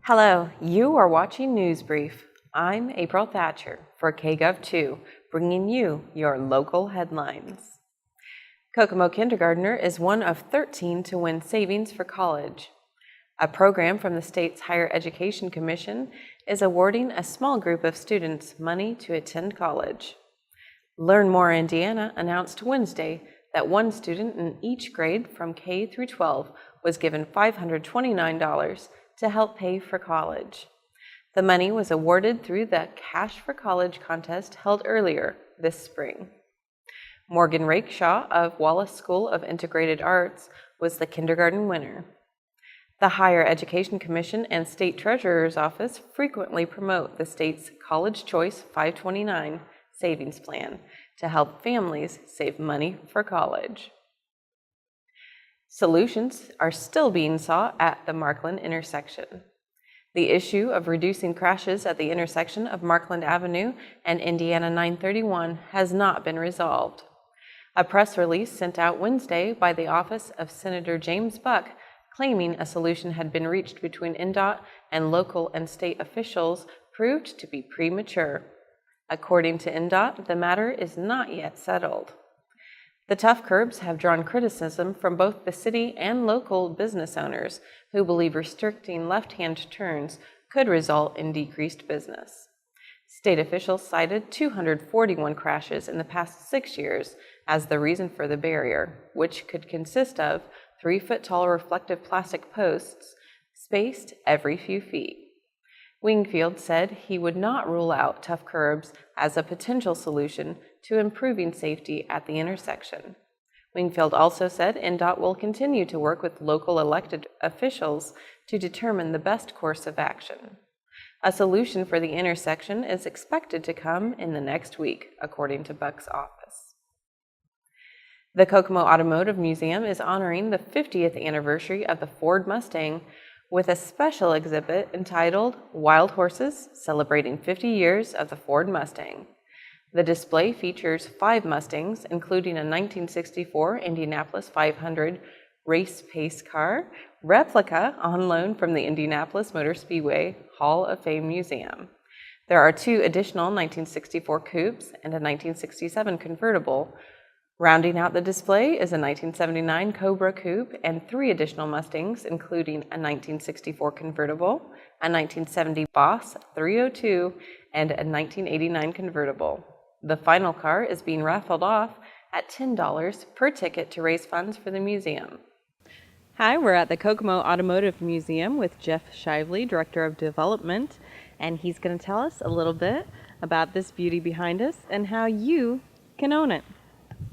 Hello, you are watching News Brief. I'm April Thatcher for Kgov2, bringing you your local headlines. Kokomo kindergartner is one of 13 to win savings for college. A program from the state's Higher Education Commission is awarding a small group of students money to attend college. Learn More Indiana announced Wednesday that one student in each grade from K through 12 was given $529 to help pay for college. The money was awarded through the Cash for College contest held earlier this spring. Morgan Rakeshaw of Wallace School of Integrated Arts was the kindergarten winner. The Higher Education Commission and State Treasurer's Office frequently promote the state's College Choice 529 savings plan to help families save money for college. Solutions are still being sought at the Marlin intersection. The issue of reducing crashes at the intersection of Markland Avenue and Indiana 931 has not been resolved. A press release sent out Wednesday by the office of Senator James Buck claiming a solution had been reached between INDOT and local and state officials proved to be premature. According to INDOT, the matter is not yet settled. The tough curbs have drawn criticism from both the city and local business owners who believe restricting left-hand turns could result in decreased business. State officials cited 241 crashes in the past 6 years as the reason for the barrier, which could consist of 3-foot-tall reflective plastic posts spaced every few feet. Wingfield said he would not rule out tough curbs as a potential solution to improving safety at the intersection. Wingfield also said INDOT will continue to work with local elected officials to determine the best course of action. A solution for the intersection is expected to come in the next week, according to Buck's office. The Kokomo Automotive Museum is honoring the 50th anniversary of the Ford Mustang with a special exhibit entitled Wild Horses, Celebrating 50 Years of the Ford Mustang. The display features 5 Mustangs, including a 1964 Indianapolis 500 race pace car, replica on loan from the Indianapolis Motor Speedway Hall of Fame Museum. There are 2 additional 1964 coupes and a 1967 convertible. Rounding out the display is a 1979 Cobra coupe and 3 additional Mustangs, including a 1964 convertible, a 1970 Boss 302, and a 1989 convertible. The final car is being raffled off at $10 per ticket to raise funds for the museum. Hi, we're at the Kokomo Automotive Museum with Jeff Shively, Director of Development, and he's going to tell us a little bit about this beauty behind us and how you can own it.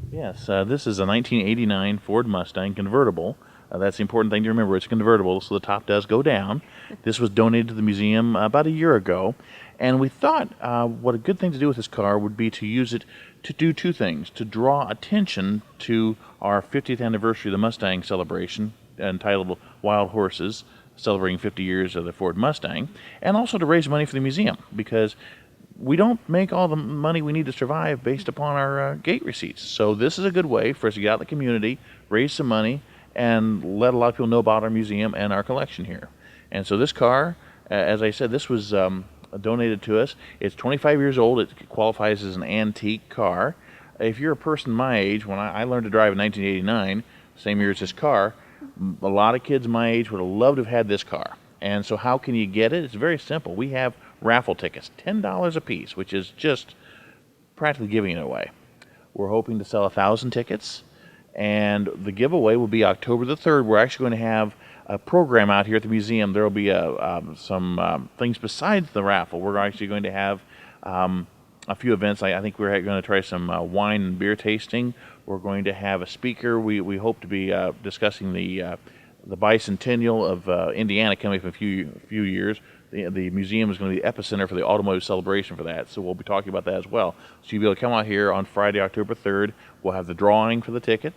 Yes, this is a 1989 Ford Mustang convertible. That's the important thing to remember. It's convertible, so the top does go down. This was donated to the museum about a year ago, and we thought what a good thing to do with this car would be to use it to do 2 things. To draw attention to our 50th anniversary of the Mustang celebration, entitled Wild Horses, celebrating 50 years of the Ford Mustang, and also to raise money for the museum, because we don't make all the money we need to survive based upon our gate receipts. So this is a good way for us to get out in the community, raise some money, and let a lot of people know about our museum and our collection here. And so this car, as I said, this was donated to us. It's 25 years old. It qualifies as an antique car. If you're a person my age, when I learned to drive in 1989, same year as this car, a lot of kids my age would have loved to have had this car. And so how can you get it? It's very simple. We have raffle tickets, $10 a piece, which is just practically giving it away. We're hoping to sell 1,000 tickets, and the giveaway will be October the 3rd. We're actually going to have a program out here at the museum. There will be some things besides the raffle. We're actually going to have a few events. I think we're going to try some wine and beer tasting. We're going to have a speaker. We hope to be discussing the bicentennial of Indiana coming up in a few years. The museum is going to be the epicenter for the Automotive celebration for that, so we'll be talking about that as well. So you'll be able to come out here on Friday, October 3rd. We'll have the drawing for the ticket.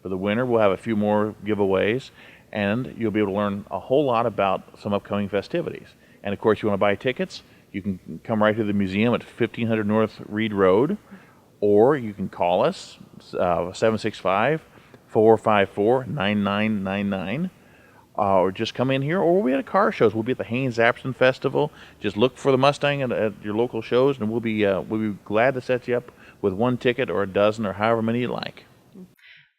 For the winner, we'll have a few more giveaways, and you'll be able to learn a whole lot about some upcoming festivities. And of course, you want to buy tickets, you can come right to the museum at 1500 North Reed Road, or you can call us, 765-454-9999. or just come in here, or we'll be at car shows. We'll be at the Haynes-Apperson Festival. Just look for the Mustang at your local shows, and we'll be glad to set you up with one ticket or a dozen or however many you like.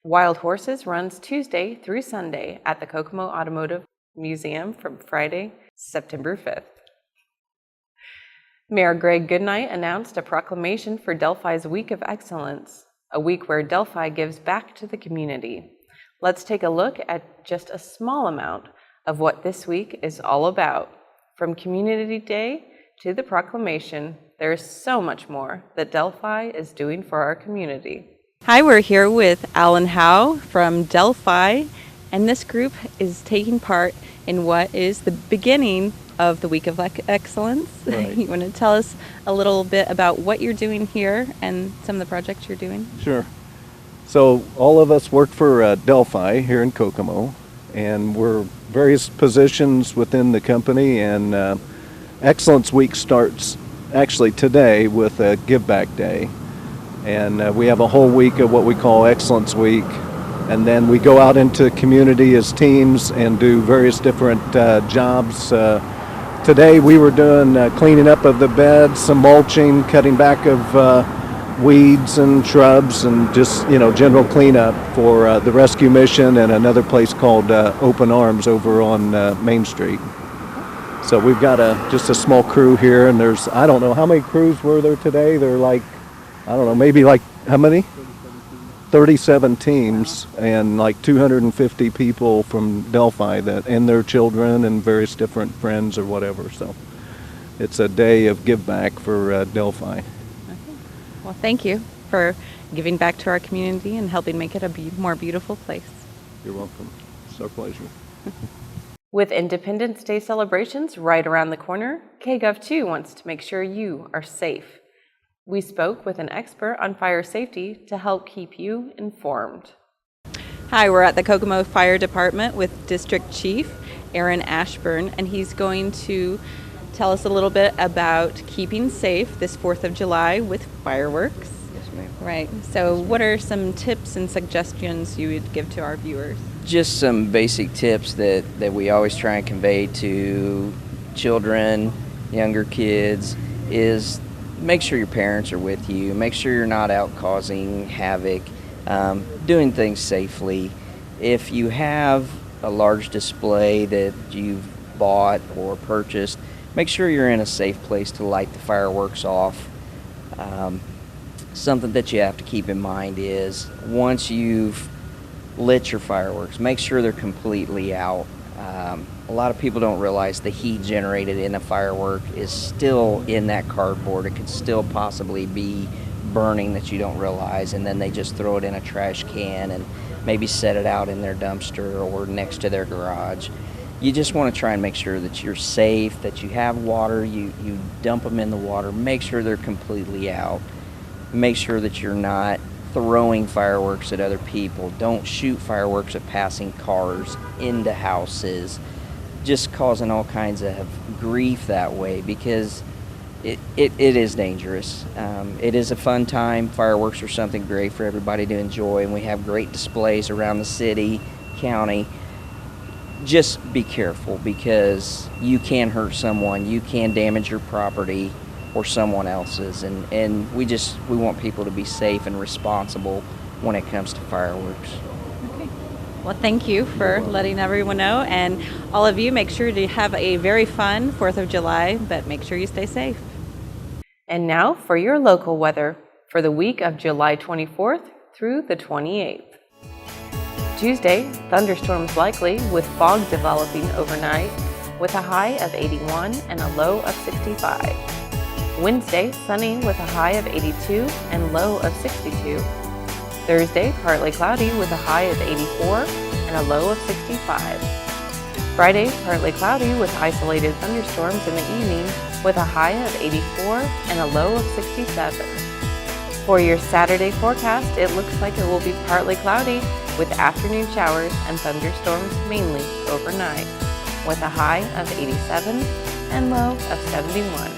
Wild Horses runs Tuesday through Sunday at the Kokomo Automotive Museum from Friday, September 5th. Mayor Greg Goodnight announced a proclamation for Delphi's Week of Excellence, a week where Delphi gives back to the community. Let's take a look at just a small amount of what this week is all about. From Community Day to the proclamation, there is so much more that Delphi is doing for our community. Hi, we're here with Alan Howe from Delphi, and this group is taking part in what is the beginning of the Week of Excellence. Right. You want to tell us a little bit about what you're doing here and some of the projects you're doing? Sure. So all of us work for Delphi here in Kokomo, and we're various positions within the company, and Excellence Week starts actually today with a Give Back Day. And we have a whole week of what we call Excellence Week, and then we go out into the community as teams and do various different jobs. Today we were doing cleaning up of the beds, some mulching, cutting back of weeds and shrubs, and just general cleanup for the rescue mission and another place called Open Arms over on Main Street. So we've got just a small crew here, and there's, I don't know, how many crews were there today? They're like, I don't know, maybe like, how many? 37 teams and like 250 people from Delphi and their children and various different friends or whatever. So it's a day of give back for Delphi. Okay. Well, thank you for giving back to our community and helping make it a more beautiful place. You're welcome. It's our pleasure. With Independence Day celebrations right around the corner, Kgov2 wants to make sure you are safe. We spoke with an expert on fire safety to help keep you informed. Hi, we're at the Kokomo Fire Department with District Chief Aaron Ashburn, and he's going to tell us a little bit about keeping safe this 4th of July with fireworks. Yes, ma'am. Right. So what are some tips and suggestions you would give to our viewers? Just some basic tips that we always try and convey to children, younger kids, is make sure your parents are with you. Make sure you're not out causing havoc, doing things safely. If you have a large display that you've bought or purchased, make sure you're in a safe place to light the fireworks off. Something that you have to keep in mind is once you've lit your fireworks, make sure they're completely out. A lot of people don't realize the heat generated in a firework is still in that cardboard. It could still possibly be burning that you don't realize, and then they just throw it in a trash can and maybe set it out in their dumpster or next to their garage. You just want to try and make sure that you're safe, that you have water, you dump them in the water, make sure they're completely out. Make sure that you're not throwing fireworks at other people. Don't shoot fireworks at passing cars, into houses, just causing all kinds of grief that way, because it is dangerous. It is a fun time. Fireworks are something great for everybody to enjoy, and we have great displays around the city, county. Just be careful, because you can hurt someone, you can damage your property or someone else's, and we want people to be safe and responsible when it comes to fireworks. Okay. Well, thank you for letting everyone know, and all of you, make sure to have a very fun 4th of July, but make sure you stay safe. And now for your local weather for the week of July 24th through the 28th. Tuesday, thunderstorms likely with fog developing overnight with a high of 81 and a low of 65. Wednesday, sunny with a high of 82 and low of 62. Thursday, partly cloudy with a high of 84 and a low of 65. Friday, partly cloudy with isolated thunderstorms in the evening with a high of 84 and a low of 67. For your Saturday forecast, it looks like it will be partly cloudy with afternoon showers and thunderstorms mainly overnight with a high of 87 and low of 71.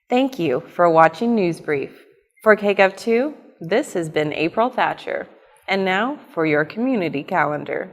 Thank you for watching News Brief. For Kgov2, this has been April Thatcher. And now for your community calendar.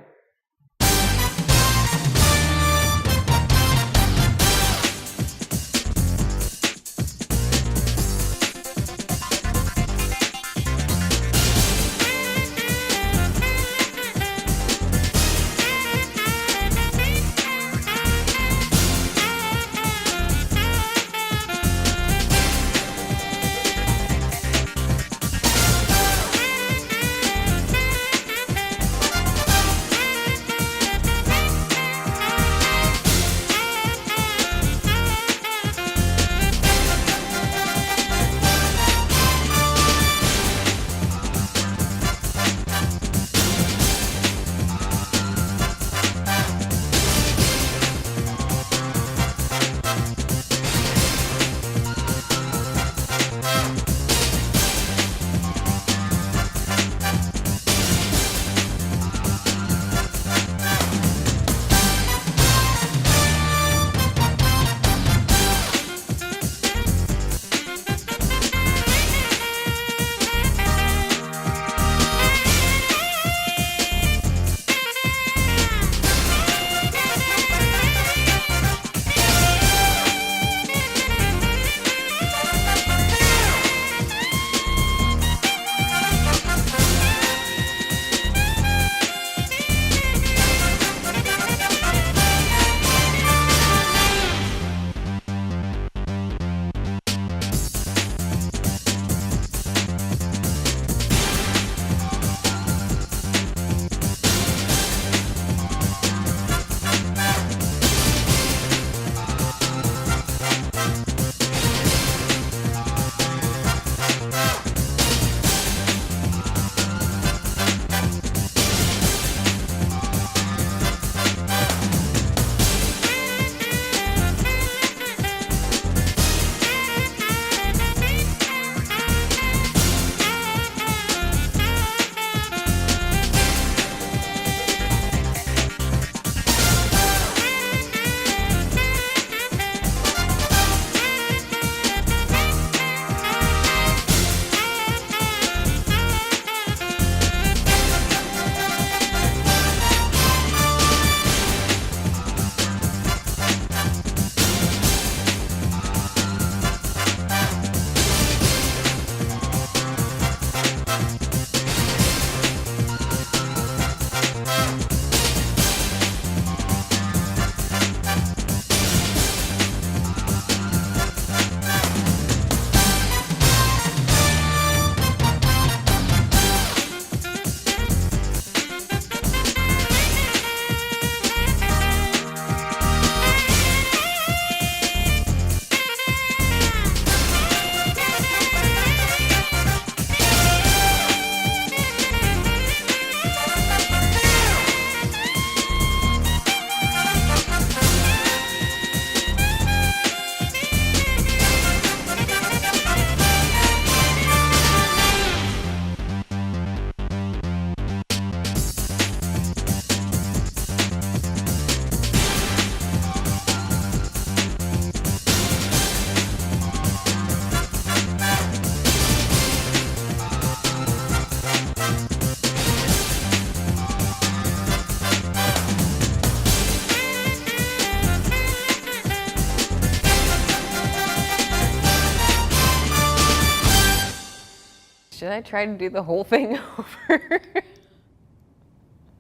Should I try to do the whole thing over?